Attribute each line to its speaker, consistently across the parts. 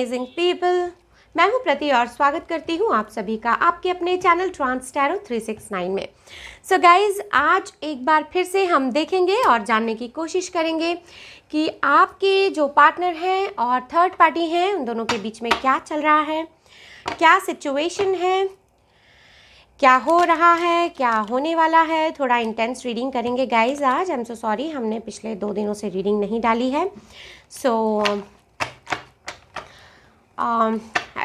Speaker 1: Amazing people, मैं हूं प्रति और स्वागत करती हूं आप सभी का आपके अपने चैनल ट्रांस टैरो 369 में। सो गाइज, आज एक बार फिर से हम देखेंगे और जानने की कोशिश करेंगे कि आपके जो पार्टनर हैं और थर्ड पार्टी हैं उन दोनों के बीच में क्या चल रहा है, क्या सिचुएशन है, क्या हो रहा है, क्या होने वाला है। थोड़ा इंटेंस रीडिंग करेंगे गाइज आज। आई एम सो सॉरी, हमने पिछले 2 दिनों से रीडिंग नहीं डाली है। सो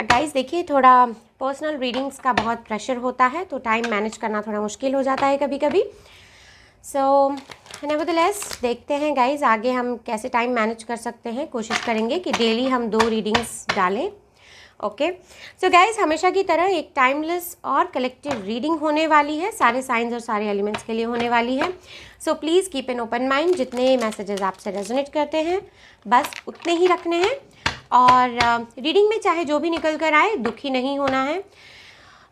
Speaker 1: गाइज देखिए, थोड़ा पर्सनल रीडिंग्स का बहुत प्रेशर होता है तो टाइम मैनेज करना थोड़ा मुश्किल हो जाता है कभी कभी। सो नेवरदलेस देखते हैं गाइज आगे हम कैसे टाइम मैनेज कर सकते हैं। कोशिश करेंगे कि डेली हम 2 रीडिंग्स डालें। ओके, सो गाइज हमेशा की तरह एक टाइमलेस और कलेक्टिव रीडिंग होने वाली है, सारे साइंस और सारे एलिमेंट्स के लिए होने वाली है। So please keep an open mind. जितने मैसेजेस आपसे रेजोनेट करते हैं बस उतने ही रखने हैं और रीडिंग में चाहे जो भी निकल कर आए दुखी नहीं होना है।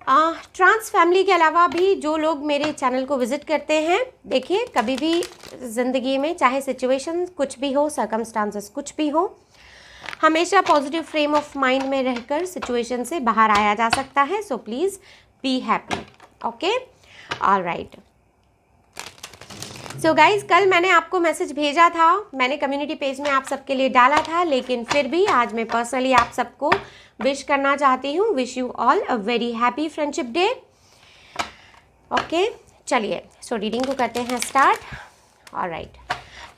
Speaker 1: ट्रांस फैमिली के अलावा भी जो लोग मेरे चैनल को विज़िट करते हैं, देखिए कभी भी ज़िंदगी में चाहे सिचुएशन कुछ भी हो, सर्कमस्टांसेस कुछ भी हो, हमेशा पॉजिटिव फ्रेम ऑफ माइंड में रहकर सिचुएशन से बाहर आया जा सकता है। So please be happy. Okay, alright. So guys, कल मैंने आपको मैसेज भेजा था, मैंने कम्युनिटी पेज में आप सबके लिए डाला था, लेकिन फिर भी आज मैं पर्सनली आप सबको विश करना चाहती हूँ। Wish you all a very happy friendship day. Okay, चलिए सो रीडिंग को करते हैं start. Alright,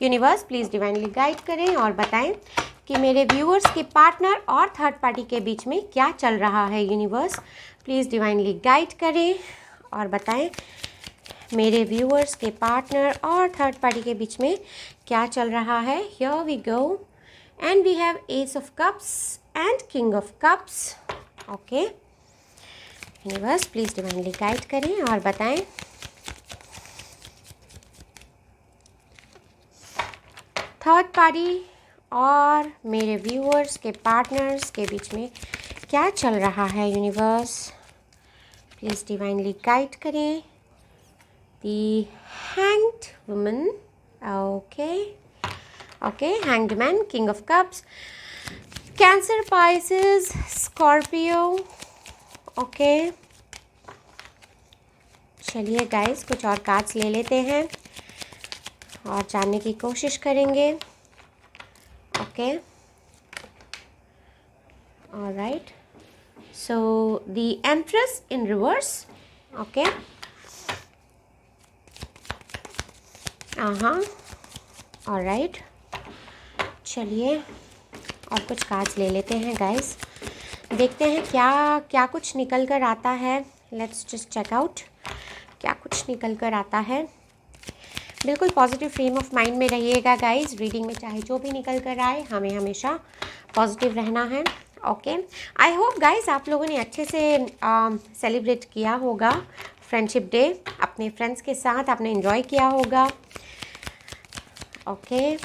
Speaker 1: universe please divinely guide करें और बताएं कि मेरे व्यूअर्स के पार्टनर और थर्ड पार्टी के बीच में क्या चल रहा है। यूनिवर्स प्लीज़ डिवाइनली गाइड करें और बताएं मेरे व्यूअर्स के पार्टनर और थर्ड पार्टी के बीच में क्या चल रहा है। Here we go and we have ace of cups and king of cups. Okay, universe please divinely guide करें और बताएं थर्ड पार्टी और मेरे व्यूअर्स के पार्टनर्स के बीच में क्या चल रहा है। यूनिवर्स प्लीज़ डिवाइनली गाइड करें। The hanged woman, okay okay, hanged man, king of cups, Cancer, Pisces, Scorpio. Okay, चलिए गाइस कुछ और कार्ड्स ले लेते हैं और जानने की कोशिश करेंगे। Okay, alright. So the empress in reverse. Okay, हाँ, ऑलराइट। चलिए और कुछ कार्ड्स ले लेते हैं गाइस, देखते हैं क्या क्या कुछ निकल कर आता है। लेट्स जस्ट चेक आउट क्या कुछ निकल कर आता है। बिल्कुल पॉजिटिव फ्रेम ऑफ माइंड में रहिएगा गाइस। रीडिंग में चाहे जो भी निकल कर आए हमें हमेशा पॉजिटिव रहना है। ओके, आई होप गाइस आप लोगों ने अच्छे से सेलिब्रेट किया होगा फ्रेंडशिप डे, अपने फ्रेंड्स के साथ आपने एंजॉय किया होगा। ओके,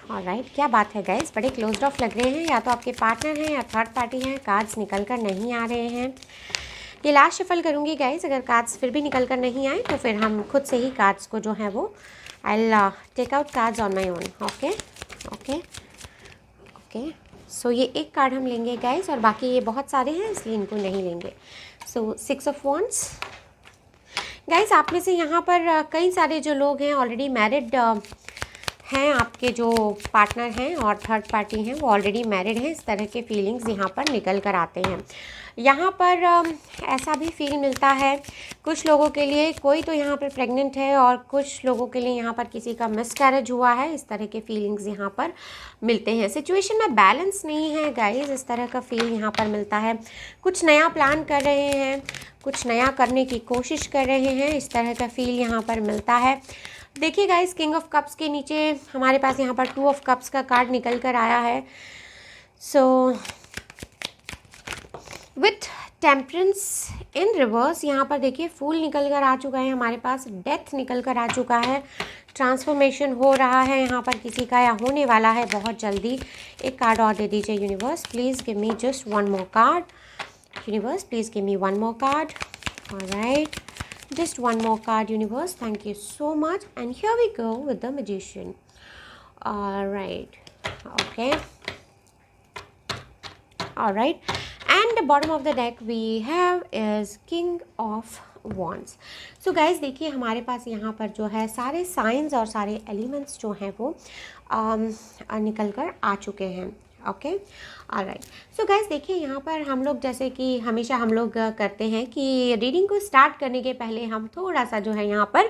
Speaker 1: ऑलराइट, क्या बात है गाइस, बड़े क्लोज्ड ऑफ लग रहे हैं। या तो आपके पार्टनर हैं या थर्ड पार्टी हैं। कार्ड्स निकल कर नहीं आ रहे हैं। ये लास्ट शफल करूँगी गाइस, अगर कार्ड्स फिर भी निकल कर नहीं आए तो फिर हम खुद से ही कार्ड्स को जो है वो I will take out cards on my own. Okay okay okay, so ये एक कार्ड हम लेंगे गाइस और बाकी ये बहुत सारे हैं इसलिए इनको नहीं लेंगे। सो 6 ऑफ वॉन्ड्स। गाइस आप में से यहाँ पर कई सारे जो लोग हैं ऑलरेडी मैरिड हैं, आपके जो पार्टनर हैं और थर्ड पार्टी हैं वो ऑलरेडी मैरिड हैं। इस तरह के फीलिंग्स यहाँ पर निकल कर आते हैं। यहाँ पर ऐसा भी फील मिलता है कुछ लोगों के लिए, कोई तो यहाँ पर प्रेग्नेंट है और कुछ लोगों के लिए यहाँ पर किसी का मिसकैरेज हुआ है। इस तरह के फीलिंग्स यहाँ पर मिलते हैं। सिचुएशन में बैलेंस नहीं है गाइज, इस तरह का फील यहाँ पर मिलता है। कुछ नया प्लान कर रहे हैं, कुछ नया करने की कोशिश कर रहे हैं, इस तरह का फील यहाँ पर मिलता है। देखिए गाइस, किंग ऑफ कप्स के नीचे हमारे पास यहाँ पर 2 ऑफ कप्स का कार्ड निकल कर आया है। So with temperance in reverse, यहाँ पर देखिए फूल निकल कर आ चुका है हमारे पास, डेथ निकल कर आ चुका है, ट्रांसफॉर्मेशन हो रहा है यहाँ पर किसी का या होने वाला है बहुत जल्दी। एक कार्ड और दे दीजिए universe, please give me just 1 more card. Universe please give me 1 more card. Alright, just 1 more card universe, thank you so much, and here we go with the magician. All right, Okay, all right, and the bottom of the deck we have is King of Wands. So guys देखिए हमारे पास यहाँ पर जो है सारे science और सारे elements जो हैं वो निकल कर आ चुके हैं. Okay, alright. सो गाइस देखिए यहाँ पर हम लोग जैसे कि हमेशा हम लोग करते हैं कि रीडिंग को स्टार्ट करने के पहले हम थोड़ा सा जो है यहाँ पर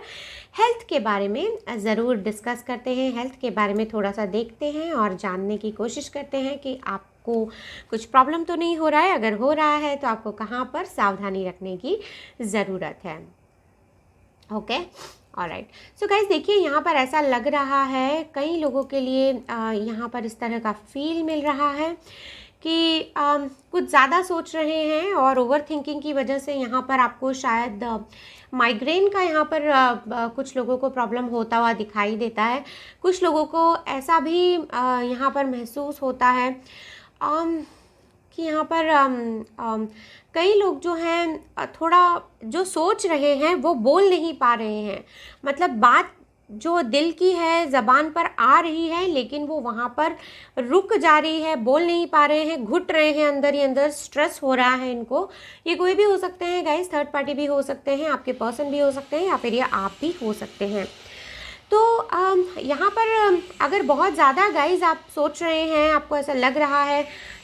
Speaker 1: हेल्थ के बारे में ज़रूर डिस्कस करते हैं. हेल्थ के बारे में थोड़ा सा देखते हैं और जानने की कोशिश करते हैं कि आपको कुछ प्रॉब्लम तो नहीं हो रहा है. अगर हो रहा है तो आपको कहाँ पर सावधानी रखने की ज़रूरत है. Okay, alright. सो गाइस देखिए यहाँ पर ऐसा लग रहा है कई लोगों के लिए यहाँ पर इस तरह का फील मिल रहा है कि कुछ ज़्यादा सोच रहे हैं और ओवर थिंकिंग की वजह से यहाँ पर आपको शायद माइग्रेन का यहाँ पर कुछ लोगों को प्रॉब्लम होता हुआ दिखाई देता है. कुछ लोगों को ऐसा भी यहाँ पर महसूस होता है कि यहाँ पर कई लोग जो हैं थोड़ा जो सोच रहे हैं वो बोल नहीं पा रहे हैं. मतलब बात जो दिल की है ज़बान पर आ रही है लेकिन वो वहाँ पर रुक जा रही है, बोल नहीं पा रहे हैं, घुट रहे हैं अंदर ही अंदर. स्ट्रेस हो रहा है इनको. ये कोई भी हो सकते हैं गाइस, थर्ड पार्टी भी हो सकते हैं, आपके पर्सन भी हो सकते हैं या फिर ये आप भी हो सकते हैं. तो यहाँ पर अगर बहुत ज़्यादा गाइस आप सोच रहे हैं, आपको ऐसा लग रहा है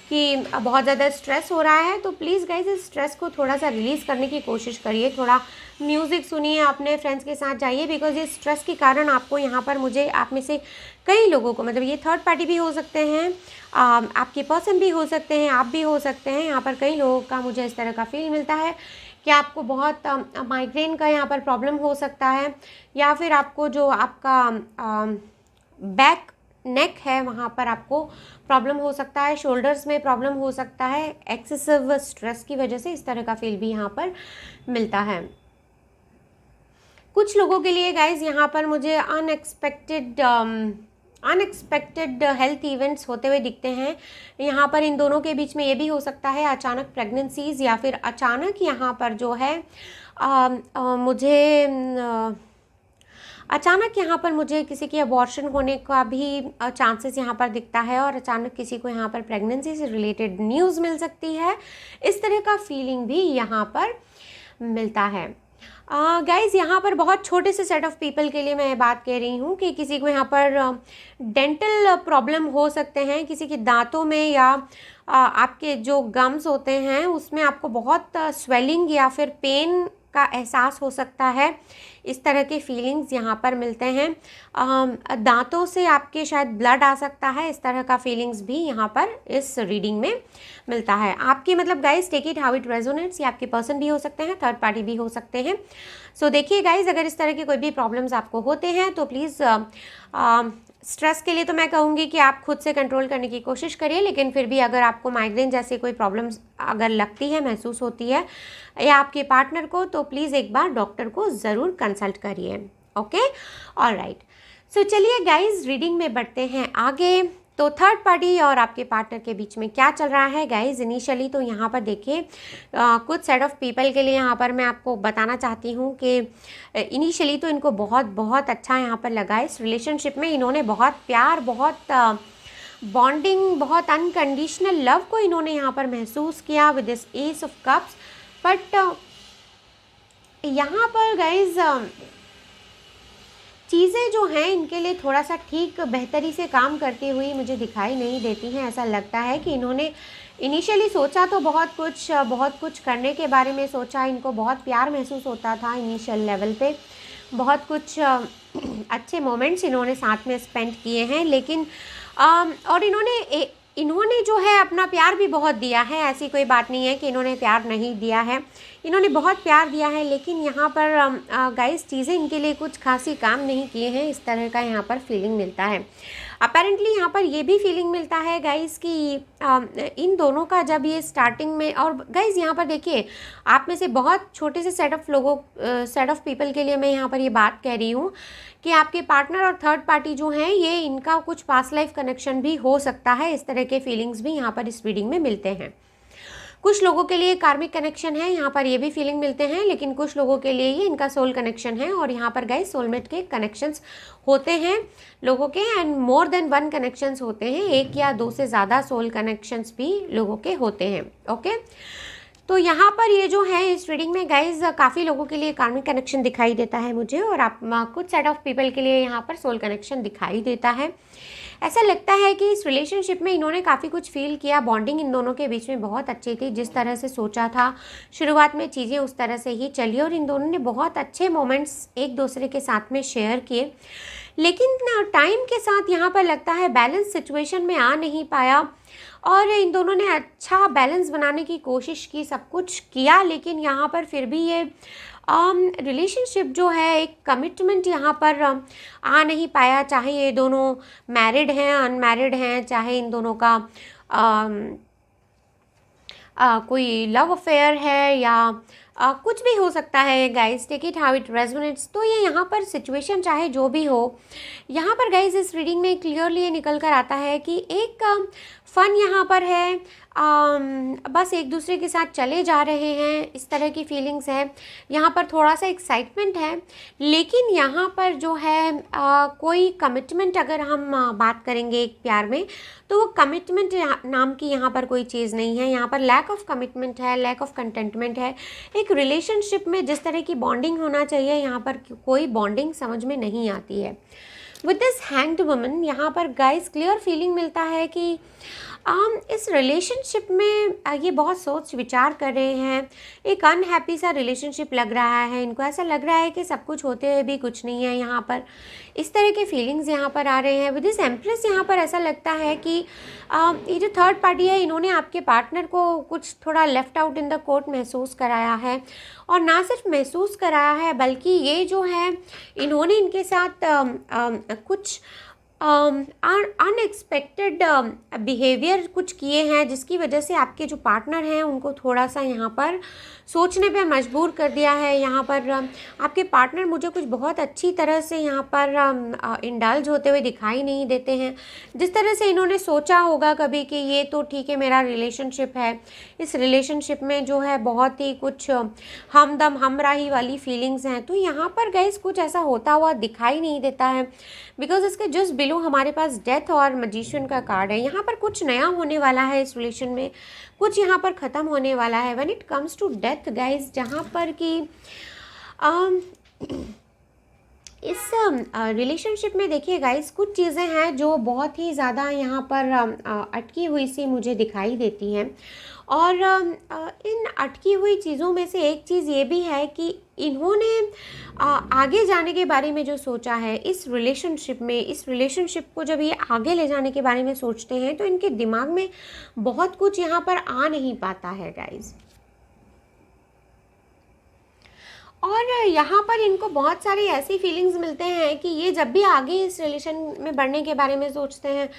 Speaker 1: कि बहुत ज़्यादा स्ट्रेस हो रहा है, तो प्लीज़ गाइस इस स्ट्रेस को थोड़ा सा रिलीज़ करने की कोशिश करिए. थोड़ा म्यूज़िक सुनिए, अपने फ्रेंड्स के साथ जाइए, बिकॉज ये स्ट्रेस के कारण आपको यहाँ पर मुझे आप में से कई लोगों को, मतलब ये थर्ड पार्टी भी हो सकते हैं, आपके पर्सन भी हो सकते हैं, आप भी हो सकते हैं. यहाँ पर कई लोगों का मुझे इस तरह का फील मिलता है कि आपको बहुत माइग्रेन का यहाँ पर प्रॉब्लम हो सकता है या फिर आपको जो आपका बैक नेक है वहाँ पर आपको प्रॉब्लम हो सकता है, शोल्डर्स में प्रॉब्लम हो सकता है. एक्सेसिव स्ट्रेस की वजह से इस तरह का फील भी यहाँ पर मिलता है. कुछ लोगों के लिए गाइज यहाँ पर मुझे अनएक्सपेक्टेड हेल्थ इवेंट्स होते हुए दिखते हैं. यहाँ पर इन दोनों के बीच में ये भी हो सकता है अचानक प्रेगनेंसीज या फिर अचानक यहाँ पर जो है अचानक यहाँ पर मुझे किसी की अबॉर्शन होने का भी चांसेस यहाँ पर दिखता है और अचानक किसी को यहाँ पर प्रेगनेंसी से रिलेटेड न्यूज़ मिल सकती है. इस तरह का फीलिंग भी यहाँ पर मिलता है. गाइज़ यहाँ पर बहुत छोटे से सेट ऑफ पीपल के लिए मैं बात कह रही हूँ कि किसी को यहाँ पर डेंटल प्रॉब्लम हो सकते हैं, किसी के दांतों में या आपके जो गम्स होते हैं उसमें आपको बहुत स्वेलिंग या फिर पेन का एहसास हो सकता है. इस तरह के फीलिंग्स यहाँ पर मिलते हैं. दांतों से आपके शायद ब्लड आ सकता है. इस तरह का फीलिंग्स भी यहाँ पर इस रीडिंग में मिलता है. आपकी मतलब guys take it how it resonates. ये आपके पर्सन भी हो सकते हैं, थर्ड पार्टी भी हो सकते हैं. सो देखिए गाइस, अगर इस तरह के कोई भी प्रॉब्लम्स आपको होते हैं तो प्लीज़ स्ट्रेस के लिए तो मैं कहूँगी कि आप खुद से कंट्रोल करने की कोशिश करिए, लेकिन फिर भी अगर आपको माइग्रेन जैसी कोई प्रॉब्लम्स अगर लगती है, महसूस होती है या आपके पार्टनर को, तो प्लीज़ एक बार डॉक्टर को ज़रूर कंसल्ट करिए. Okay, alright. सो चलिए गाइज रीडिंग में बढ़ते हैं आगे. तो थर्ड पार्टी और आपके पार्टनर के बीच में क्या चल रहा है गाइज. इनिशियली तो यहाँ पर देखिए कुछ सेट ऑफ पीपल के लिए यहाँ पर मैं आपको बताना चाहती हूँ कि इनिशियली तो इनको बहुत बहुत अच्छा यहाँ पर लगा. इस रिलेशनशिप में इन्होंने बहुत प्यार, बहुत बॉन्डिंग, बहुत अनकंडीशनल लव को इन्होंने यहाँ पर महसूस किया with this S of cups. But यहाँ पर गाइज चीज़ें जो हैं इनके लिए थोड़ा सा ठीक बेहतरी से काम करती हुई मुझे दिखाई नहीं देती हैं. ऐसा लगता है कि इन्होंने इनिशियली सोचा तो बहुत कुछ करने के बारे में सोचा. इनको बहुत प्यार महसूस होता था इनिशियल लेवल पे, बहुत कुछ अच्छे मोमेंट्स इन्होंने साथ में स्पेंड किए हैं. लेकिन और इन्होंने जो है अपना प्यार भी बहुत दिया है. ऐसी कोई बात नहीं है कि इन्होंने प्यार नहीं दिया है, इन्होंने बहुत प्यार दिया है. लेकिन यहाँ पर गाइस चीज़ें इनके लिए कुछ खासी काम नहीं किए हैं. इस तरह का यहाँ पर फीलिंग मिलता है. अपेरेंटली यहाँ पर ये भी फीलिंग मिलता है गाइस कि इन दोनों का जब ये स्टार्टिंग में, और गाइस यहाँ पर देखिए आप में से बहुत छोटे से सेट ऑफ पीपल के लिए मैं यहाँ पर ये बात कह रही हूँ कि आपके पार्टनर और थर्ड पार्टी जो हैं ये इनका कुछ पास्ट लाइफ कनेक्शन भी हो सकता है. इस तरह के फीलिंग्स भी यहाँ पर इस रीडिंग में मिलते हैं. कुछ लोगों के लिए कार्मिक कनेक्शन है, यहाँ पर ये भी फीलिंग मिलते हैं, लेकिन कुछ लोगों के लिए ये इनका सोल कनेक्शन है। और यहाँ पर गाइस सोलमेट के कनेक्शंस होते हैं लोगों के, and more than one connections होते हैं, एक या दो से ज़्यादा सोल कनेक्शंस भी लोगों के होते हैं। ओके, तो यहाँ पर ये जो है इस रीडिंग में गाइज काफ़ी लोगों के लिए कार्मिक कनेक्शन दिखाई देता है मुझे, और आप कुछ सेट ऑफ पीपल के लिए यहाँ पर सोल कनेक्शन दिखाई देता है। ऐसा लगता है कि इस रिलेशनशिप में इन्होंने काफ़ी कुछ फील किया, बॉन्डिंग इन दोनों के बीच में बहुत अच्छी थी, जिस तरह से सोचा था शुरुआत में चीज़ें उस तरह से ही चली, और इन दोनों ने बहुत अच्छे मोमेंट्स एक दूसरे के साथ में शेयर किए। लेकिन टाइम के साथ यहाँ पर लगता है बैलेंस सिचुएशन में आ नहीं पाया, और इन दोनों ने अच्छा बैलेंस बनाने की कोशिश की, सब कुछ किया, लेकिन यहाँ पर फिर भी ये रिलेशनशिप जो है, एक कमिटमेंट यहाँ पर आ नहीं पाया। चाहे ये दोनों मैरिड हैं, अनमैरिड हैं, चाहे इन दोनों का कोई लव अफेयर है या कुछ भी हो सकता है guys, take it how it resonates. तो ये यहाँ पर सिचुएशन चाहे जो भी हो, यहाँ पर गाइस इस रीडिंग में क्लियरली ये निकल कर आता है कि एक फ़न यहाँ पर है, बस एक दूसरे के साथ चले जा रहे हैं, इस तरह की फीलिंग्स है। यहाँ पर थोड़ा सा एक्साइटमेंट है, लेकिन यहाँ पर जो है कोई कमिटमेंट अगर हम बात करेंगे एक प्यार में, तो वो कमिटमेंट नाम की यहाँ पर कोई चीज़ नहीं है। यहाँ पर लैक ऑफ कमिटमेंट है, लैक ऑफ कंटेंटमेंट है। एक रिलेशनशिप में जिस तरह की बॉन्डिंग होना चाहिए, यहाँ पर कोई बॉन्डिंग समझ में नहीं आती है। विद दिस हैंग्ड वुमन यहाँ पर गाइस क्लियर फीलिंग मिलता है कि इस रिलेशनशिप में ये बहुत सोच विचार कर रहे हैं। एक अनहैप्पी सा रिलेशनशिप लग रहा है, इनको ऐसा लग रहा है कि सब कुछ होते हुए भी कुछ नहीं है यहाँ पर, इस तरह के फीलिंग्स यहाँ पर आ रहे हैं। विद दिस एम्प्रेस यहाँ पर ऐसा लगता है कि ये जो थर्ड पार्टी है, इन्होंने आपके पार्टनर को कुछ थोड़ा left out in the court महसूस कराया है, और ना सिर्फ महसूस कराया है बल्कि ये जो है इन्होंने इनके साथ कुछ अनएक्सपेक्टेड बिहेवियर कुछ किए हैं, जिसकी वजह से आपके जो पार्टनर हैं उनको थोड़ा सा यहाँ पर सोचने पे मजबूर कर दिया है। यहाँ पर आपके पार्टनर मुझे कुछ बहुत अच्छी तरह से यहाँ पर इंडल्ज होते हुए दिखाई नहीं देते हैं। जिस तरह से इन्होंने सोचा होगा कभी कि ये तो ठीक है, मेरा रिलेशनशिप है, इस रिलेशनशिप में जो है बहुत ही कुछ हमदम हमराही वाली फीलिंग्स हैं, तो यहाँ पर गाइस कुछ ऐसा होता हुआ दिखाई नहीं देता है। बिकॉज इसके जस्ट बिलो हमारे पास डेथ और मैजिशियन का कार्ड है। यहाँ पर कुछ नया होने वाला है इस रिलेशन में, कुछ यहाँ पर ख़त्म होने वाला है। When it comes to death guys, जहाँ पर कि इस रिलेशनशिप में देखिए गाइस कुछ चीज़ें हैं जो बहुत ही ज़्यादा यहाँ पर अटकी हुई सी मुझे दिखाई देती हैं, और इन अटकी हुई चीज़ों में से एक चीज़ ये भी है कि इन्होंने आगे जाने के बारे में जो सोचा है इस रिलेशनशिप में, इस रिलेशनशिप को जब ये आगे ले जाने के बारे में सोचते हैं तो इनके दिमाग में बहुत कुछ यहाँ पर आ नहीं पाता है गाइस। और यहाँ पर इनको बहुत सारी ऐसी फीलिंग्स मिलते हैं कि ये जब भी आगे इस रिलेशन में बढ़ने के बारे में सोचते हैं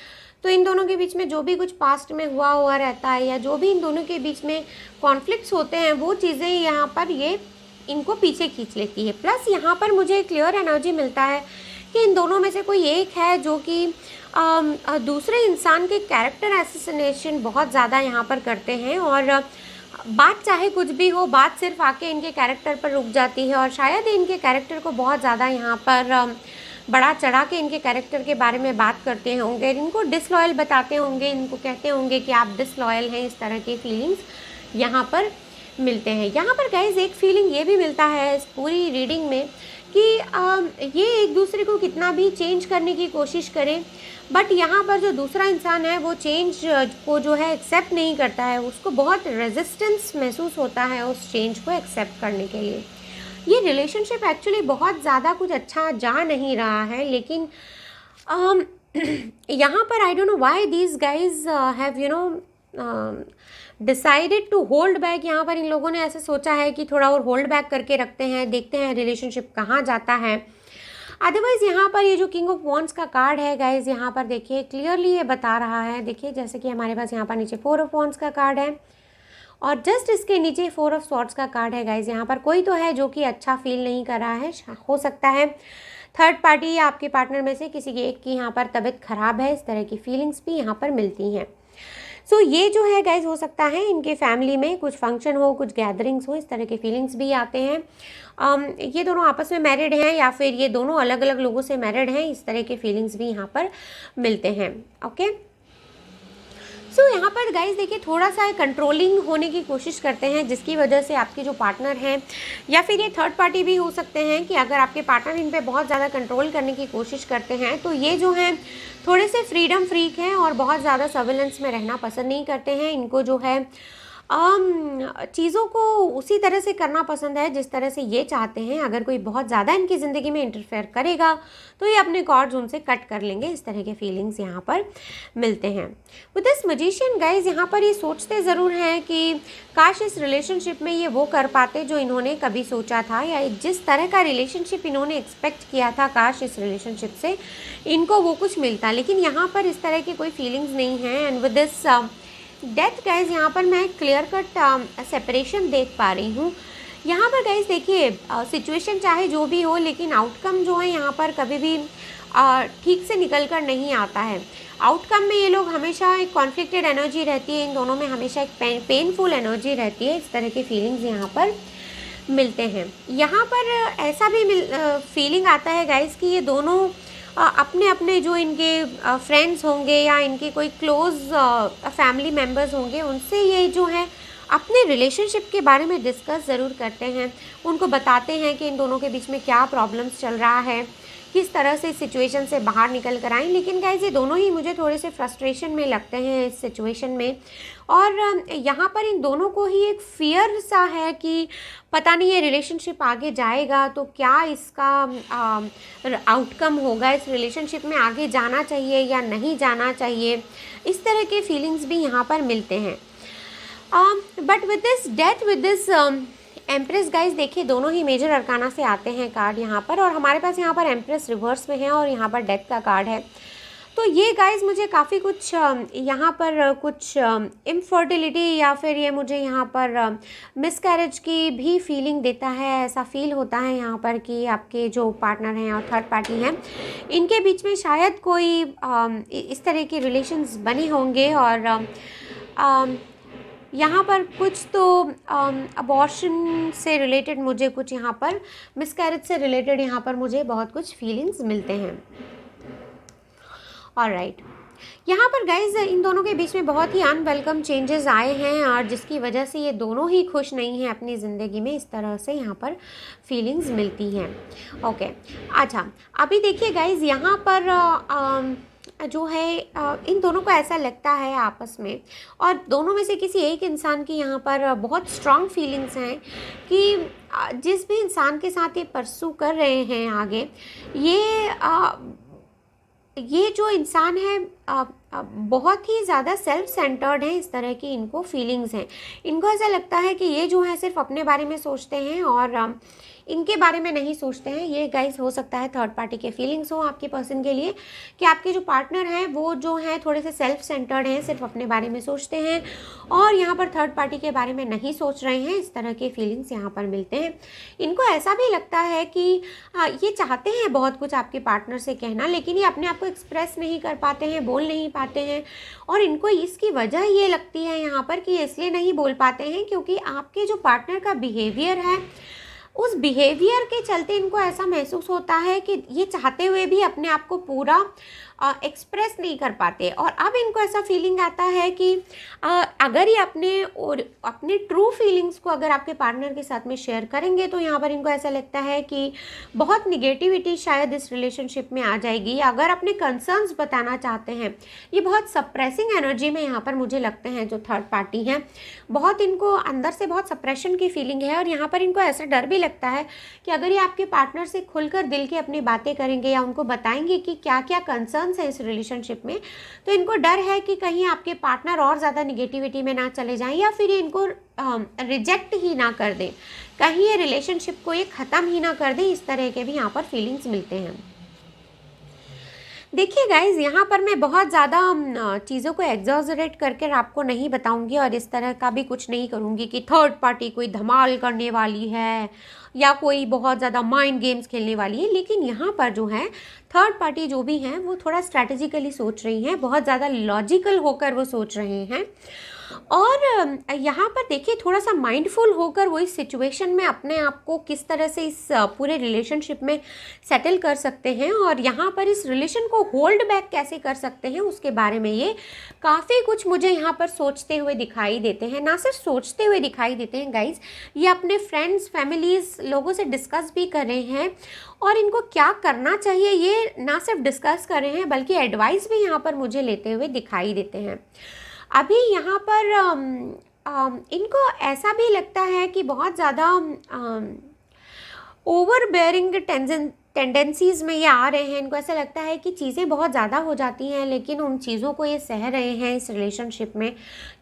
Speaker 1: तो इन दोनों के बीच में जो भी कुछ पास्ट में हुआ रहता है, या जो भी इन दोनों के बीच में कॉन्फ्लिक्ट्स होते हैं, वो चीज़ें यहाँ पर ये इनको पीछे खींच लेती है। प्लस यहाँ पर मुझे क्लियर एनर्जी मिलता है कि इन दोनों में से कोई एक है जो कि दूसरे इंसान के कैरेक्टर असैसिनेशन बहुत ज़्यादा यहाँ पर करते हैं, और बात चाहे कुछ भी हो, बात सिर्फ आके इनके कैरेक्टर पर रुक जाती है, और शायद इनके कैरेक्टर को बहुत ज़्यादा यहाँ पर बड़ा चढ़ा के इनके कैरेक्टर के बारे में बात करते होंगे, इनको डिसलॉयल बताते होंगे, इनको कहते होंगे कि आप डिसलॉयल हैं। इस तरह की फीलिंग्स यहाँ पर मिलते हैं। यहाँ पर गाइज एक फीलिंग ये भी मिलता है इस पूरी रीडिंग में कि ये एक दूसरे को कितना भी चेंज करने की कोशिश करें, बट यहाँ पर जो दूसरा इंसान है वो चेंज को जो है एक्सेप्ट नहीं करता है, उसको बहुत रेजिस्टेंस महसूस होता है उस चेंज को एक्सेप्ट करने के लिए। ये रिलेशनशिप एक्चुअली बहुत ज़्यादा कुछ अच्छा जा नहीं रहा है, लेकिन यहाँ पर I don't know why these guys have decided to hold back. यहाँ पर इन लोगों ने ऐसे सोचा है कि थोड़ा और होल्ड बैक करके रखते हैं, देखते हैं रिलेशनशिप कहाँ जाता है। अदरवाइज़ यहाँ पर ये जो किंग ऑफ वॉन्ड्स का कार्ड है गाइज, यहाँ पर देखिए क्लियरली ये बता रहा है। देखिए जैसे कि हमारे पास यहाँ पर नीचे 4 ऑफ वॉन्ड्स का कार्ड है, और जस्ट इसके नीचे 4 ऑफ स्वॉर्ड्स का कार्ड है गाइज। यहाँ पर कोई तो है जो कि अच्छा फील नहीं कर रहा है, हो सकता है थर्ड पार्टी या आपके पार्टनर में से किसी की एक की यहाँ पर तबीयत खराब है, इस तरह की फीलिंग्स भी यहाँ पर मिलती हैं। सो ये जो है गाइज हो सकता है इनके फैमिली में कुछ फंक्शन हो, कुछ गैदरिंग्स हो, इस तरह के फीलिंग्स भी आते हैं। ये दोनों आपस में मैरिड हैं या फिर ये दोनों अलग अलग लोगों से मैरिड हैं, इस तरह के फीलिंग्स भी यहाँ पर मिलते हैं। ओके, सो यहाँ पर गाइज देखिए थोड़ा सा कंट्रोलिंग होने की कोशिश करते हैं, जिसकी वजह से आपके जो पार्टनर हैं या फिर ये थर्ड पार्टी भी हो सकते हैं कि अगर आपके पार्टनर इन पे बहुत ज़्यादा कंट्रोल करने की कोशिश करते हैं तो ये जो हैं थोड़े से फ्रीडम फ्रीक हैं और बहुत ज़्यादा सर्विलेंस में रहना पसंद नहीं करते हैं। इनको जो है चीज़ों को उसी तरह से करना पसंद है जिस तरह से ये चाहते हैं। अगर कोई बहुत ज़्यादा इनकी ज़िंदगी में इंटरफेयर करेगा तो ये अपने कॉर्ड्स उनसे कट कर लेंगे, इस तरह के फीलिंग्स यहाँ पर मिलते हैं। विद दिस मैजिशियन गाइज यहाँ पर ये सोचते ज़रूर हैं कि काश इस रिलेशनशिप में ये वो कर पाते जो इन्होंने कभी सोचा था, या जिस तरह का रिलेशनशिप इन्होंने एक्सपेक्ट किया था, काश इस रिलेशनशिप से इनको वो कुछ मिलता। लेकिन यहाँ पर इस तरह की कोई फीलिंग्स नहीं हैं। And with this death guys यहाँ पर मैं क्लियर कट सेपरेशन देख पा रही हूँ। यहाँ पर गाइज देखिए सिचुएशन चाहे जो भी हो, लेकिन आउटकम जो है यहाँ पर कभी भी ठीक से निकल कर नहीं आता है। आउटकम में ये लोग हमेशा एक कॉन्फ्लिक्टेड एनर्जी रहती है, इन दोनों में हमेशा एक पेनफुल एनर्जी रहती है, इस तरह के फीलिंग्स यहाँ पर मिलते हैं। यहाँ पर ऐसा भी फीलिंग आता है गाइज कि ये दोनों अपने अपने जो इनके फ्रेंड्स होंगे या इनके कोई क्लोज फैमिली मेम्बर्स होंगे, उनसे ये जो है अपने रिलेशनशिप के बारे में डिस्कस ज़रूर करते हैं, उनको बताते हैं कि इन दोनों के बीच में क्या प्रॉब्लम्स चल रहा है, किस तरह से इस सिचुएशन से बाहर निकल कर आएँ। लेकिन गाइस ये दोनों ही मुझे थोड़े से फ्रस्ट्रेशन में लगते हैं इस सिचुएशन में, और यहाँ पर इन दोनों को ही एक फियर सा है कि पता नहीं ये रिलेशनशिप आगे जाएगा तो क्या इसका आउटकम होगा, इस रिलेशनशिप में आगे जाना चाहिए या नहीं जाना चाहिए, इस तरह के फीलिंग्स भी यहाँ पर मिलते हैं। But with this death, with this empress guys देखिए दोनों ही मेजर अरकाना से आते हैं कार्ड यहाँ पर, और हमारे पास यहाँ पर एम्प्रेस रिवर्स में है और यहाँ पर डेथ का कार्ड है। तो ये गाइज मुझे काफ़ी कुछ यहाँ पर कुछ इनफर्टिलिटी या फिर ये मुझे यहाँ पर मिसकैरेज की भी फीलिंग देता है। ऐसा फील होता है यहाँ पर कि आपके जो पार्टनर हैं और थर्ड पार्टी हैं, इनके बीच में शायद कोई इस तरह के रिलेशंस बने होंगे, और यहाँ पर कुछ तो अबॉर्शन से रिलेटेड मुझे कुछ यहाँ पर मिसकैरेज से रिलेटेड यहाँ पर मुझे बहुत कुछ फीलिंग्स मिलते हैं। ऑलराइट, यहाँ पर गाइज इन दोनों के बीच में बहुत ही अनवेलकम चेंजेस आए हैं, और जिसकी वजह से ये दोनों ही खुश नहीं हैं अपनी ज़िंदगी में, इस तरह से यहाँ पर फीलिंग्स मिलती हैं। ओके, अच्छा अभी देखिए गाइज यहाँ पर जो है इन दोनों को ऐसा लगता है आपस में, और दोनों में से किसी एक इंसान की यहाँ पर बहुत स्ट्रॉन्ग फीलिंग्स हैं कि जिस भी इंसान के साथ ये परसू कर रहे हैं आगे, ये जो इंसान है बहुत ही ज़्यादा सेल्फ सेंटर्ड है, इस तरह की इनको फीलिंग्स हैं। इनको ऐसा लगता है कि ये जो है सिर्फ अपने बारे में सोचते हैं और इनके बारे में नहीं सोचते हैं। ये गाइस हो सकता है थर्ड पार्टी के फीलिंग्स हो आपके पर्सन के लिए, कि आपके जो पार्टनर हैं वो जो हैं थोड़े से सेल्फ सेंटर्ड हैं, सिर्फ अपने बारे में सोचते हैं और यहाँ पर थर्ड पार्टी के बारे में नहीं सोच रहे हैं। इस तरह के फीलिंग्स यहाँ पर मिलते हैं। इनको ऐसा भी लगता है कि ये चाहते हैं बहुत कुछ आपके पार्टनर से कहना, लेकिन ये अपने आप को एक्सप्रेस नहीं कर पाते हैं, बोल नहीं पाते हैं, और इनको इसकी वजह ये लगती है यहाँ पर कि ये इसलिए नहीं बोल पाते हैं क्योंकि आपके जो पार्टनर का बिहेवियर है, उस बिहेवियर के चलते इनको ऐसा महसूस होता है कि ये चाहते हुए भी अपने आप को पूरा एक्सप्रेस नहीं कर पाते। और अब इनको ऐसा फीलिंग आता है कि अगर ये अपने ट्रू फीलिंग्स को अगर आपके पार्टनर के साथ में शेयर करेंगे तो यहाँ पर इनको ऐसा लगता है कि बहुत निगेटिविटी शायद इस रिलेशनशिप में आ जाएगी। अगर अपने कंसर्न्स बताना चाहते हैं, ये बहुत सप्रेसिंग एनर्जी में यहाँ पर मुझे लगते हैं जो थर्ड पार्टी हैं, बहुत इनको अंदर से बहुत सप्रेशन की फीलिंग है। और यहाँ पर इनको ऐसा डर भी लगता है कि अगर ये आपके पार्टनर से खुलकर दिल की अपनी बातें करेंगे या उनको बताएंगे कि क्या क्या कंसर्न्स है इस रिलेशनशिप में, तो इनको डर है कि कहीं आपके पार्टनर और ज़्यादा निगेटिविटी में ना चले जाएं या फिर ये इनको रिजेक्ट ही ना कर दें, कहीं ये रिलेशनशिप को ये ख़त्म ही ना कर दें। इस तरह के भी यहाँ पर फीलिंग्स मिलते हैं। देखिए गाइज़, यहाँ पर मैं बहुत ज़्यादा चीज़ों को एग्जॉजरेट करके आपको नहीं बताऊँगी और इस तरह का भी कुछ नहीं करूँगी कि थर्ड पार्टी कोई धमाल करने वाली है या कोई बहुत ज़्यादा माइंड गेम्स खेलने वाली है। लेकिन यहाँ पर जो है थर्ड पार्टी जो भी हैं वो थोड़ा स्ट्रैटेजिकली सोच रही हैं, बहुत ज़्यादा लॉजिकल होकर वो सोच रहे हैं। और यहाँ पर देखिए थोड़ा सा माइंडफुल होकर वो इस सिचुएशन में अपने आप को किस तरह से इस पूरे रिलेशनशिप में सेटल कर सकते हैं और यहाँ पर इस रिलेशन को होल्ड बैक कैसे कर सकते हैं उसके बारे में ये काफ़ी कुछ मुझे यहाँ पर सोचते हुए दिखाई देते हैं। ना सिर्फ सोचते हुए दिखाई देते हैं गाइज, ये अपने फ्रेंड्स फैमिलीज़ लोगों से डिस्कस भी कर रहे हैं और इनको क्या करना चाहिए ये ना सिर्फ डिस्कस कर रहे हैं बल्कि एडवाइस भी यहाँ पर मुझे लेते हुए दिखाई देते हैं। अभी यहाँ पर इनको ऐसा भी लगता है कि बहुत ज़्यादा ओवरबेयरिंग टेंडेंसीज़ में ये आ रहे हैं। इनको ऐसा लगता है कि चीज़ें बहुत ज़्यादा हो जाती हैं लेकिन उन चीज़ों को ये सह रहे हैं इस रिलेशनशिप में,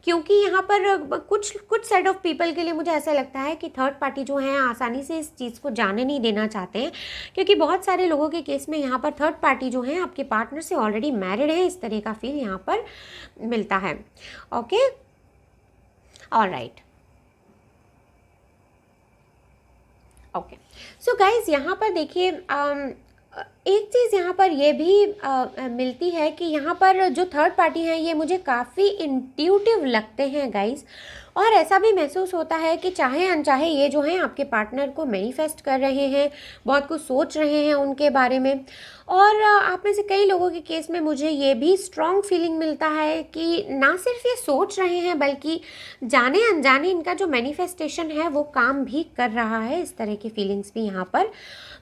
Speaker 1: क्योंकि यहाँ पर कुछ सेट ऑफ पीपल के लिए मुझे ऐसा लगता है कि थर्ड पार्टी जो हैं आसानी से इस चीज़ को जाने नहीं देना चाहते हैं, क्योंकि बहुत सारे लोगों के केस में यहाँ पर थर्ड पार्टी जो हैं आपके पार्टनर से ऑलरेडी मैरिड है, इस तरह का फील यहाँ पर मिलता है। Okay, alright, okay. So guys, यहाँ पर देखिए एक चीज़ यहाँ पर ये भी मिलती है कि यहाँ पर जो थर्ड पार्टी हैं ये मुझे काफ़ी इंट्यूटिव लगते हैं गाइज़, और ऐसा भी महसूस होता है कि चाहे अनचाहे ये जो हैं आपके पार्टनर को मैनिफेस्ट कर रहे हैं, बहुत कुछ सोच रहे हैं उनके बारे में। और आप में से कई लोगों के केस में मुझे ये भी स्ट्रॉन्ग फीलिंग मिलता है कि ना सिर्फ ये सोच रहे हैं बल्कि जाने अनजाने इनका जो मैनिफेस्टेशन है वो काम भी कर रहा है। इस तरह की फीलिंग्स भी यहाँ पर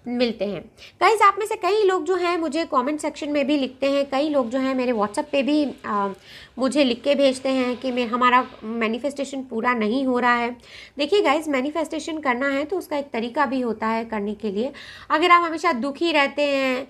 Speaker 1: मिलते हैं। गाइज़, आप में से कई लोग जो हैं मुझे कमेंट सेक्शन में भी लिखते हैं, कई लोग जो हैं मेरे व्हाट्सएप पे भी मुझे लिख के भेजते हैं कि हमारा मैनिफेस्टेशन पूरा नहीं हो रहा है। देखिए गाइज़, मैनिफेस्टेशन करना है तो उसका एक तरीका भी होता है करने के लिए। अगर आप हमेशा दुखी रहते हैं,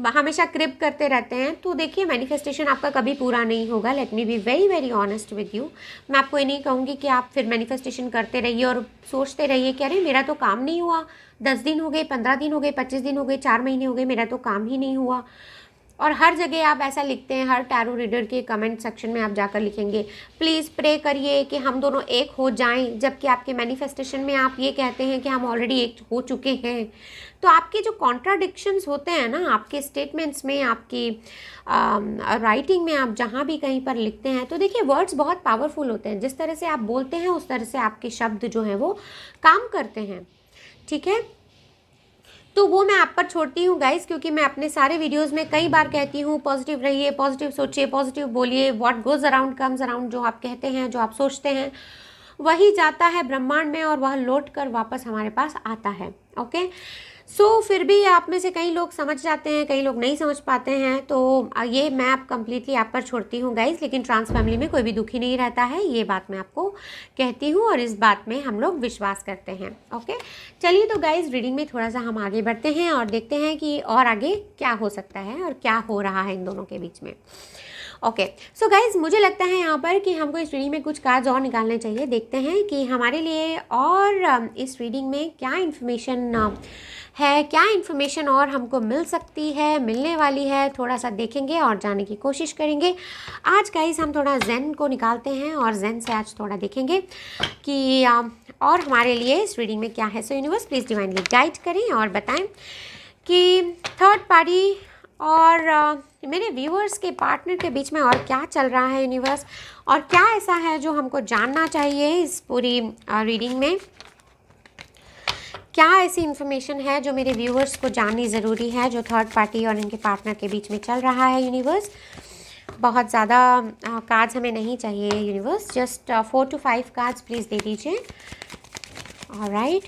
Speaker 1: हमेशा क्रिप करते रहते हैं, तो देखिए मैनिफेस्टेशन आपका कभी पूरा नहीं होगा। Let me be very very honest with you. मैं आपको ये नहीं कहूँगी कि आप फिर मैनिफेस्टेशन करते रहिए और सोचते रहिए कि अरे मेरा तो काम नहीं हुआ, 10 दिन हो गए, 15 दिन हो गए, 25 दिन हो गए, 4 महीने हो गए, मेरा तो काम ही नहीं हुआ। और हर जगह आप ऐसा लिखते हैं, हर टैरो रीडर के कमेंट सेक्शन में आप जाकर लिखेंगे प्लीज़ प्रे करिए कि हम दोनों एक हो जाएं, जबकि आपके मैनिफेस्टेशन में आप ये कहते हैं कि हम ऑलरेडी एक हो चुके हैं। तो आपके जो कॉन्ट्राडिक्शंस होते हैं ना, आपके स्टेटमेंट्स में, आपकी राइटिंग में, आप जहाँ भी कहीं पर लिखते हैं, तो देखिए वर्ड्स बहुत पावरफुल होते हैं। जिस तरह से आप बोलते हैं उस तरह से आपके शब्द जो हैं वो काम करते हैं, ठीक है। तो वो मैं आप पर छोड़ती हूँ गाइज़, क्योंकि मैं अपने सारे वीडियोस में कई बार कहती हूँ पॉजिटिव रहिए, पॉजिटिव सोचिए, पॉजिटिव बोलिए। What goes around comes around. जो आप कहते हैं, जो आप सोचते हैं, वही जाता है ब्रह्मांड में और वह लौट कर वापस हमारे पास आता है। ओके, सो फिर भी आप में से कई लोग समझ जाते हैं, कई लोग नहीं समझ पाते हैं, तो ये मैं आप कम्प्लीटली आप पर छोड़ती हूँ गाइज़। लेकिन ट्रांस फैमिली में कोई भी दुखी नहीं रहता है, ये बात मैं आपको कहती हूँ और इस बात में हम लोग विश्वास करते हैं। ओके, चलिए तो गाइज़ रीडिंग में थोड़ा सा हम आगे बढ़ते हैं और देखते हैं कि और आगे क्या हो सकता है और क्या हो रहा है इन दोनों के बीच में। ओके, सो गाइज़, मुझे लगता है यहाँ पर कि हमको इस रीडिंग में कुछ कार्ड्स और निकालने चाहिए। देखते हैं कि हमारे लिए और इस रीडिंग में क्या इन्फॉर्मेशन है, क्या इन्फॉर्मेशन और हमको मिल सकती है, मिलने वाली है। थोड़ा सा देखेंगे और जाने की कोशिश करेंगे। आज गाइज़ हम थोड़ा ज़ेन को निकालते हैं और ज़ेन से आज थोड़ा देखेंगे कि और हमारे लिए इस रीडिंग में क्या है। सो यूनिवर्स प्लीज़ डिवाइनली गाइड करें और बताएं कि थर्ड पार्टी और मेरे व्यूअर्स के पार्टनर के बीच में और क्या चल रहा है यूनिवर्स, और क्या ऐसा है जो हमको जानना चाहिए इस पूरी रीडिंग में। क्या ऐसी इन्फॉर्मेशन है जो मेरे व्यूअर्स को जाननी ज़रूरी है, जो थर्ड पार्टी और इनके पार्टनर के बीच में चल रहा है यूनिवर्स। बहुत ज़्यादा कार्ड्स हमें नहीं चाहिए universe, just 4 to 5 cards please दे दीजिए। ऑलराइट,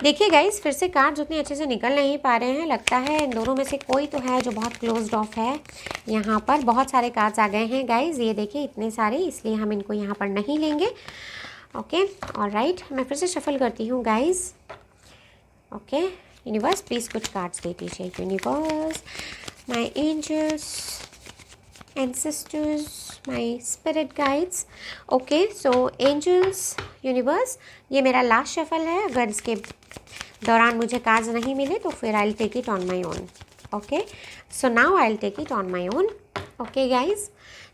Speaker 1: देखिए गाइस, फिर से कार्ड्स उतने अच्छे से निकल नहीं पा रहे हैं। लगता है इन दोनों में से कोई तो है जो बहुत क्लोज्ड ऑफ है। यहाँ पर बहुत सारे कार्ड्स आ गए हैं गाइस, ये देखिए इतने सारे, इसलिए हम इनको यहाँ पर नहीं लेंगे। ओके, ऑलराइट, मैं फिर से शफल करती हूँ गाइस। ओके, यूनिवर्स प्लीज़ कुछ कार्ड्स दे दीजिए। Universe, my angels, ancestors, my spirit guides. Okay, so angels, universe, ये मेरा लास्ट शफल है। अगर इसके दौरान मुझे कार्ड्स नहीं मिले तो फिर I will take it on my own. Okay, so now I will take it on my own. Okay guys,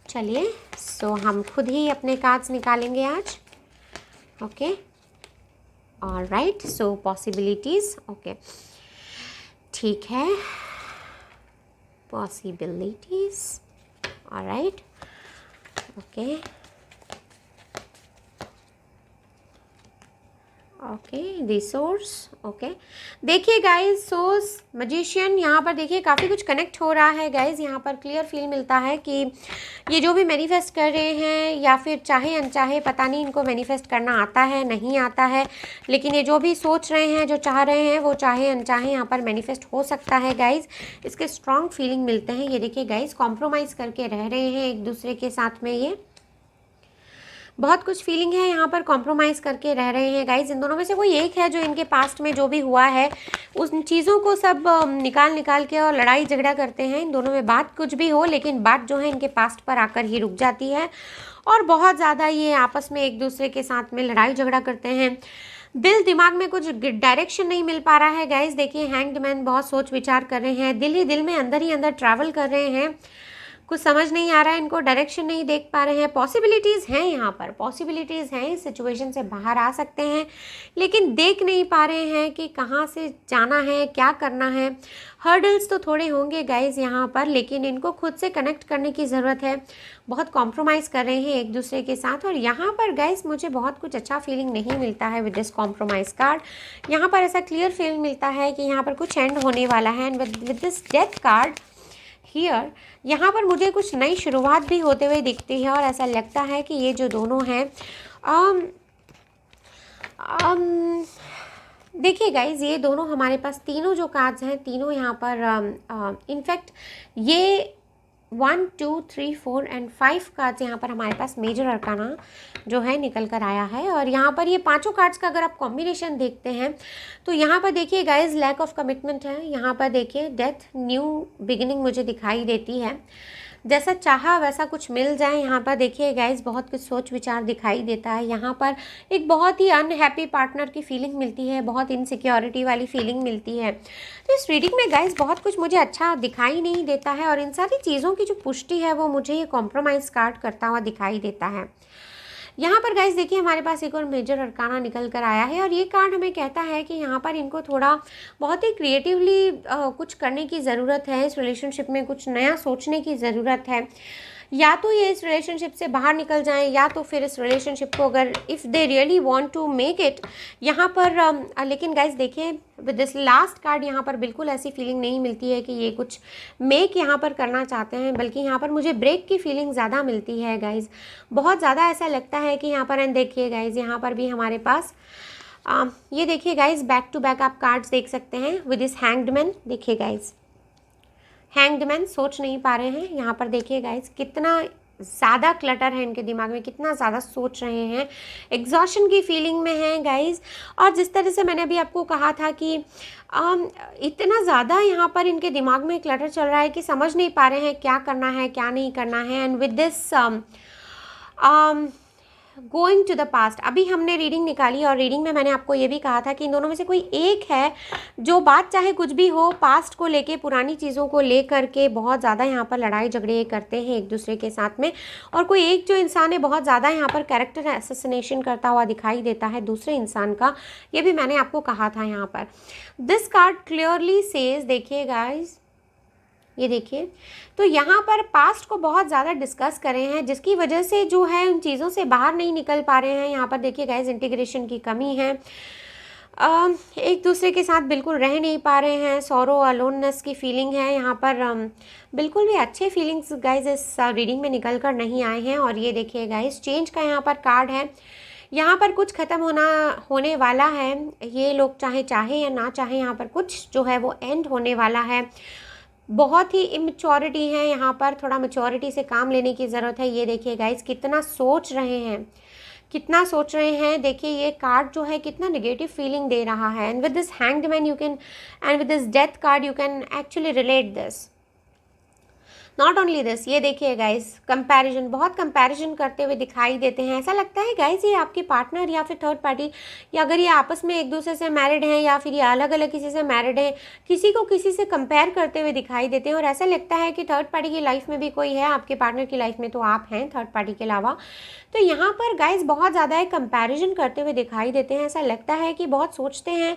Speaker 1: चलिए, सो हम खुद ही अपने कार्ड्स निकालेंगे आज। Okay, all right, so possibilities. Okay, ठीक है, possibilities, all right. Okay okay, resource. Okay, देखिए गाइज, सोर्स, मजिशियन, यहाँ पर देखिए काफ़ी कुछ कनेक्ट हो रहा है गाइज। यहाँ पर क्लियर फील मिलता है कि ये जो भी मैनिफेस्ट कर रहे हैं, या फिर चाहे अनचाहे, पता नहीं इनको मैनिफेस्ट करना आता है नहीं आता है, लेकिन ये जो भी सोच रहे हैं, जो चाह रहे हैं, वो चाहे अनचाहे यहाँ पर मैनिफेस्ट हो सकता है गाइज। इसके स्ट्रॉन्ग फीलिंग मिलते हैं। ये देखिए गाइज, कॉम्प्रोमाइज़ करके रह रहे हैं एक दूसरे के साथ में। ये बहुत कुछ फीलिंग है, यहाँ पर कॉम्प्रोमाइज़ करके रह रहे हैं गाइज। इन दोनों में से कोई एक है जो इनके पास्ट में जो भी हुआ है उन चीज़ों को सब निकाल के और लड़ाई झगड़ा करते हैं। इन दोनों में बात कुछ भी हो, लेकिन बात जो है इनके पास्ट पर आकर ही रुक जाती है, और बहुत ज़्यादा ये आपस में एक दूसरे के साथ में लड़ाई झगड़ा करते हैं। दिल दिमाग में कुछ डायरेक्शन नहीं मिल पा रहा है गाइज। देखिए, हैंग्ड मैन बहुत सोच विचार कर रहे हैं, दिल ही दिल में अंदर ही अंदर ट्रैवल कर रहे हैं। कुछ समझ नहीं आ रहा है इनको, डायरेक्शन नहीं देख पा रहे हैं। पॉसिबिलिटीज़ हैं, यहाँ पर पॉसिबिलिटीज़ हैं, इस सिचुएशन से बाहर आ सकते हैं, लेकिन देख नहीं पा रहे हैं कि कहाँ से जाना है, क्या करना है। हर्डल्स तो थोड़े होंगे गाइज यहाँ पर, लेकिन इनको खुद से कनेक्ट करने की ज़रूरत है। बहुत कॉम्प्रोमाइज़ कर रहे हैं एक दूसरे के साथ, और यहाँ पर गाइज मुझे बहुत कुछ अच्छा फीलिंग नहीं मिलता है विद दिस कॉम्प्रोमाइज़ कार्ड। यहाँ पर ऐसा क्लियर फील मिलता है कि यहाँ पर कुछ एंड होने वाला है। And with this death card here, यहाँ पर मुझे कुछ नई शुरुआत भी होते हुए दिखती है, और ऐसा लगता है कि ये जो दोनों हैं, देखिए गाइज, ये दोनों हमारे पास तीनों जो कार्ड्स हैं, तीनों यहाँ पर इनफैक्ट ये 1 2 3 4 एंड 5 कार्ड्स यहाँ पर हमारे पास मेजर अरकाना जो है निकल कर आया है। और यहाँ पर ये पांचों कार्ड्स का अगर आप कॉम्बिनेशन देखते हैं तो यहाँ पर देखिए गाइज, लैक ऑफ कमिटमेंट है। यहाँ पर देखिए डेथ, न्यू बिगिनिंग मुझे दिखाई देती है। जैसा चाहा वैसा कुछ मिल जाए। यहाँ पर देखिए गाइज, बहुत कुछ सोच विचार दिखाई देता है। यहाँ पर एक बहुत ही अनहैप्पी पार्टनर की फीलिंग मिलती है, बहुत इनसिक्योरिटी वाली फीलिंग मिलती है। तो इस रीडिंग में गाइज बहुत कुछ मुझे अच्छा दिखाई नहीं देता है, और इन सारी चीज़ों की जो पुष्टि है वो मुझे ये कॉम्प्रोमाइज़ कार्ड करता हुआ दिखाई देता है। यहाँ पर गाइज देखिए, हमारे पास एक और मेजर अरकाना निकल कर आया है, और ये कार्ड हमें कहता है कि यहाँ पर इनको थोड़ा बहुत ही क्रिएटिवली कुछ करने की ज़रूरत है। इस रिलेशनशिप में कुछ नया सोचने की ज़रूरत है। या तो ये इस रिलेशनशिप से बाहर निकल जाएं, या तो फिर इस रिलेशनशिप को अगर if they really want to make it यहाँ पर लेकिन गाइज देखिए, विद दिस लास्ट कार्ड यहाँ पर बिल्कुल ऐसी फीलिंग नहीं मिलती है कि ये कुछ मेक यहाँ पर करना चाहते हैं, बल्कि यहाँ पर मुझे ब्रेक की फीलिंग ज़्यादा मिलती है गाइज। बहुत ज़्यादा ऐसा लगता है कि यहाँ पर, एंड देखिए गाइज, यहाँ पर भी हमारे पास ये देखिए गाइज, बैक टू बैक आप कार्ड्स देख सकते हैं विद दिस हैंग्ड मैन। देखिए गाइज, हैंग्ड मैन सोच नहीं पा रहे हैं। यहाँ पर देखिए गाइज, कितना ज़्यादा क्लटर है इनके दिमाग में, कितना ज़्यादा सोच रहे हैं, एग्जॉशन की फीलिंग में हैं गाइज। और जिस तरह से मैंने अभी आपको कहा था कि इतना ज़्यादा यहाँ पर इनके दिमाग में क्लटर चल रहा है कि समझ नहीं पा रहे हैं क्या करना है, क्या नहीं करना है। And with this going to the past, अभी हमने रीडिंग निकाली, और रीडिंग में मैंने आपको ये भी कहा था कि इन दोनों में से कोई एक है जो बात चाहे कुछ भी हो, पास्ट को लेके, पुरानी चीज़ों को ले करके बहुत ज़्यादा यहाँ पर लड़ाई झगड़े करते हैं एक दूसरे के साथ में, और कोई एक जो इंसान है बहुत ज़्यादा यहाँ पर कैरेक्टर असैसिनेशन करता हुआ दिखाई देता है दूसरे इंसान का। ये भी मैंने आपको कहा था। यहाँ पर दिस कार्ड क्लियरली सेज, देखिए गाइज, ये देखिए, तो यहाँ पर पास्ट को बहुत ज़्यादा डिस्कस कर रहे हैं, जिसकी वजह से जो है उन चीज़ों से बाहर नहीं निकल पा रहे हैं। यहाँ पर देखिए गाइज, इंटीग्रेशन की कमी है, एक दूसरे के साथ बिल्कुल रह नहीं पा रहे हैं, सॉरो, अलोननेस की फीलिंग है यहाँ पर। बिल्कुल भी अच्छे फीलिंग्स गाइज इस रीडिंग में निकल कर नहीं आए हैं। और ये देखिए गाइज, चेंज का यहाँ पर कार्ड है। यहाँ पर कुछ ख़त्म होने वाला है। ये लोग चाहे या ना चाहे, यहाँ पर कुछ जो है वो एंड होने वाला है। बहुत ही इमेच्योरिटी है यहाँ पर, थोड़ा मैच्योरिटी से काम लेने की ज़रूरत है। ये देखिए गाइज, कितना सोच रहे हैं, कितना सोच रहे हैं। देखिए, ये कार्ड जो है कितना नेगेटिव फीलिंग दे रहा है। And with this hanged man you can, and with this death card you can actually relate this. Not only this, ये देखिए गाइस, कंपैरिजन, बहुत कंपैरिजन करते हुए दिखाई देते हैं। ऐसा लगता है गाइस ये आपके पार्टनर या फिर थर्ड पार्टी, या अगर ये आपस में एक दूसरे से मैरिड हैं या फिर ये अलग अलग किसी से मैरिड हैं, किसी को किसी से कंपेयर करते हुए दिखाई देते हैं। और ऐसा लगता है कि थर्ड पार्टी की लाइफ में भी कोई है, आपके पार्टनर की लाइफ में तो आप हैं थर्ड पार्टी के अलावा। तो यहाँ पर गाइस बहुत ज़्यादा एक कंपैरिजन करते हुए दिखाई देते हैं। ऐसा लगता है कि बहुत सोचते हैं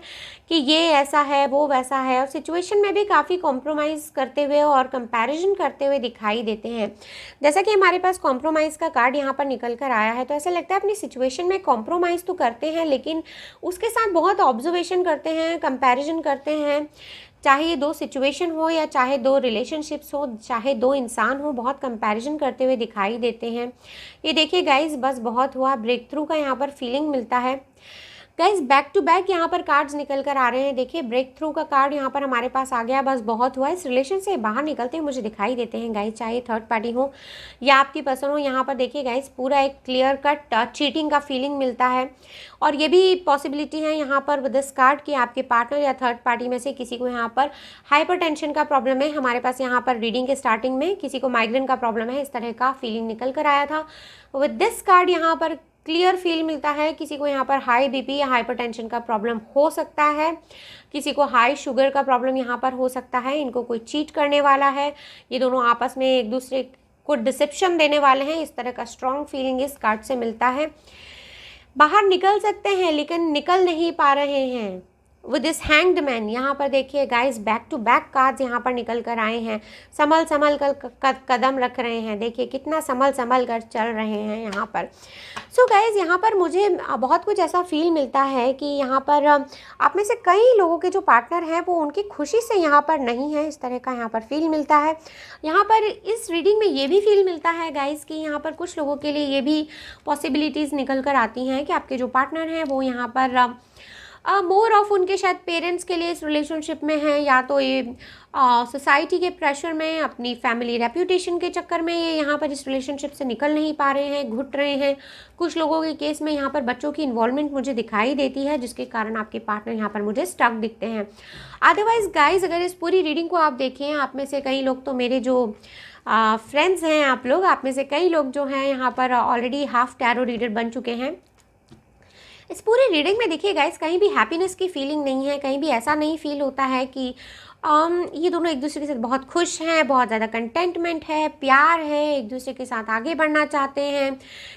Speaker 1: कि ये ऐसा है वो वैसा है, और सिचुएशन में भी काफ़ी कॉम्प्रोमाइज़ करते हुए और कंपैरिजन करते हुए दिखाई देते हैं। जैसा कि हमारे पास कॉम्प्रोमाइज़ का कार्ड यहाँ पर निकल कर आया है, तो ऐसा लगता है अपनी सिचुएशन में कॉम्प्रोमाइज़ तो करते हैं, लेकिन उसके साथ बहुत ऑब्जर्वेशन करते हैं, कंपैरिजन करते हैं। चाहे ये दो सिचुएशन हो या चाहे दो रिलेशनशिप्स हो, चाहे दो इंसान हो, बहुत कंपैरिजन करते हुए दिखाई देते हैं। ये देखिए गाइस, बस बहुत हुआ, ब्रेक थ्रू का यहाँ पर फीलिंग मिलता है। गाइज बैक टू बैक यहाँ पर कार्ड्स निकल कर आ रहे हैं। देखिए ब्रेक थ्रू का कार्ड यहाँ पर हमारे पास आ गया, बस बहुत हुआ। इस रिलेशन से बाहर निकलते हुए मुझे दिखाई देते हैं गाइज, चाहे थर्ड पार्टी हो या आपकी पर्सन हो। यहाँ पर देखिए गाइज पूरा एक क्लियर कट चीटिंग का फीलिंग मिलता है, और ये भी पॉसिबिलिटी है यहाँ पर विद दिस कार्ड कि आपके पार्टनर या थर्ड पार्टी में से किसी को यहाँ पर हाइपरटेंशन का प्रॉब्लम है। हमारे पास यहाँ पर रीडिंग के स्टार्टिंग में किसी को माइग्रेन का प्रॉब्लम है, इस तरह का फीलिंग निकल कर आया था। विद दिस कार्ड यहाँ पर क्लियर फील मिलता है, किसी को यहाँ पर हाई बीपी या हाइपरटेंशन का प्रॉब्लम हो सकता है, किसी को हाई शुगर का प्रॉब्लम यहाँ पर हो सकता है, इनको कोई चीट करने वाला है, ये दोनों आपस में एक दूसरे को डिसेप्शन देने वाले हैं, इस तरह का स्ट्रॉन्ग फीलिंग इस कार्ड से मिलता है। बाहर निकल सकते हैं लेकिन निकल नहीं पा रहे हैं विद दिस हैंग्ड मैन। यहाँ पर देखिए guys back to back cards यहाँ पर निकल कर आए हैं, संभल संभल कर कदम रख रहे हैं। देखिए कितना संभल संभल कर चल रहे हैं यहाँ पर। सो गाइस यहाँ पर मुझे बहुत कुछ ऐसा फील मिलता है कि यहाँ पर आप में से कई लोगों के जो पार्टनर हैं वो उनकी खुशी से यहाँ पर नहीं है, इस तरह का यहाँ पर फील मिलता है। यहाँ पर इस रीडिंग में ये भी फील मिलता है गाइस कि यहाँ पर कुछ लोगों के लिए ये भी पॉसिबिलिटीज़ निकल कर आती हैं कि आपके जो पार्टनर हैं वो यहाँ पर मोर ऑफ उनके शायद पेरेंट्स के लिए इस रिलेशनशिप में है, या तो ये सोसाइटी के प्रेशर में, अपनी फैमिली रेप्यूटेशन के चक्कर में ये यहाँ पर इस रिलेशनशिप से निकल नहीं पा रहे हैं, घुट रहे हैं। कुछ लोगों के केस में यहाँ पर बच्चों की इन्वॉल्वमेंट मुझे दिखाई देती है, जिसके कारण आपके पार्टनर यहाँ पर मुझे स्टक दिखते हैं। अदरवाइज गाइज अगर इस पूरी रीडिंग को आप देखें, आप में से कई लोग तो मेरे जो फ्रेंड्स हैं, आप में से कई लोग जो हैं यहाँ पर ऑलरेडी हाफ टैरो रीडर बन चुके हैं। इस पूरी रीडिंग में देखिए गाइस कहीं भी हैप्पीनेस की फीलिंग नहीं है, कहीं भी ऐसा नहीं फील होता है कि ये दोनों एक दूसरे के साथ बहुत खुश हैं, बहुत ज़्यादा कंटेंटमेंट है, प्यार है, एक दूसरे के साथ आगे बढ़ना चाहते हैं।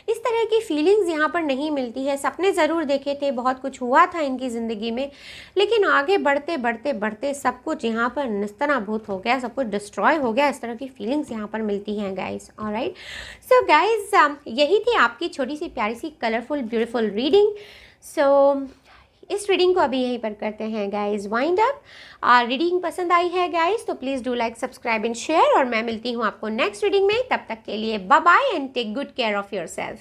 Speaker 1: इस तरह की फीलिंग्स यहाँ पर नहीं मिलती है। सपने ज़रूर देखे थे, बहुत कुछ हुआ था इनकी ज़िंदगी में, लेकिन आगे बढ़ते बढ़ते बढ़ते सब कुछ यहाँ पर निस्तनाभूत हो गया, सब कुछ डिस्ट्रॉय हो गया। इस तरह की फीलिंग्स यहाँ पर मिलती हैं गाइस। ऑलराइट, सो गाइस यही थी आपकी छोटी सी प्यारी सी कलरफुल ब्यूटीफुल रीडिंग। सो इस रीडिंग को अभी यहीं पर करते हैं गाइज वाइंड अप। रीडिंग पसंद आई है गाइज तो please do like subscribe and share, और मैं मिलती हूँ आपको नेक्स्ट रीडिंग में। तब तक के लिए bye bye and take good care of yourself.